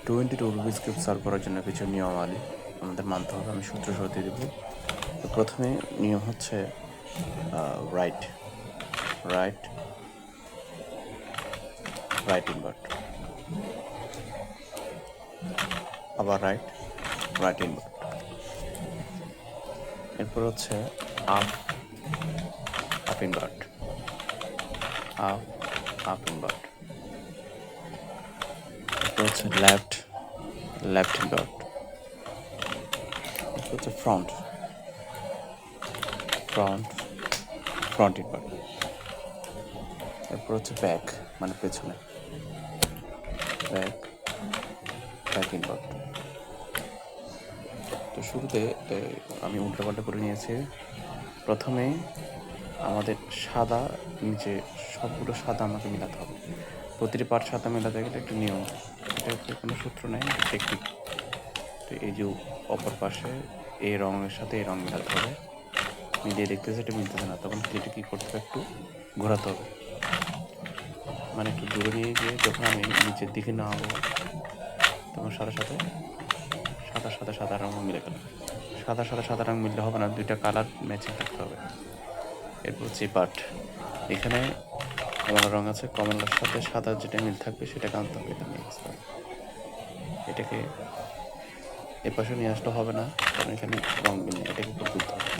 22 Rubik's cube solve করার জন্য কিছু নিয়মাবলী আমাদের মানতে হবে। আমি সূত্র সহ দিয়ে দেবো। তো প্রথমে নিয়ম হচ্ছে রাইট রাইট রাইট ইনভার্ট, আবার রাইট রাইট ইনভার্ট। এরপর হচ্ছে up up invert, up up invert. এরপর হচ্ছে লেফট লেফট ইনভার্ট। এরপর হচ্ছে ফ্রন্ট ফ্রন্ট ফ্রন্ট ইনভার্ট। এরপর হচ্ছে ব্যাক মানে পেছনে, ব্যাক ব্যাক ইনভার্ট। তো শুরুতে আমি উল্টাপাল্টা করে নিয়েছি। প্রথমে আমাদের সাদা নিচে সবগুলো সাদা আমাকে মেলাতে হবে। প্রতিটি পার্ট সাদা মেলাতে গেলে একটা নিয়ম, এটা কোনো সূত্র নেই, টেকনিক। তো এই যে অপর পাশে এই রঙের সাথে এই রঙ মেলাতে হবে, মিলিয়ে দেখতেছে এটা মিলতেছে না, তখন এটা কী করতে হবে, একটু ঘোরাতে হবে। মানে একটু দূরে নিয়ে গিয়ে যখন আমি নিচের দিকে নামাবো তখন সাথে সাথে সাদা সাদা সাদা রঙ মিলে গেল। সাদা সাদা সাদা রঙ মিললে হবে না, দুইটা কালার ম্যাচিং থাকতে হবে। এরপর হচ্ছে পার্ট, এখানে কমলা রঙ আছে, কমলার সাথে সাদা যেটা মিল থাকবে সেটাকে আনতে হবে। এখানে এটাকে এপাশে নিয়ে আসলে হবে না, কারণ এখানে রঙ মিল নেই, এটাকে উপর তুলতে হবে।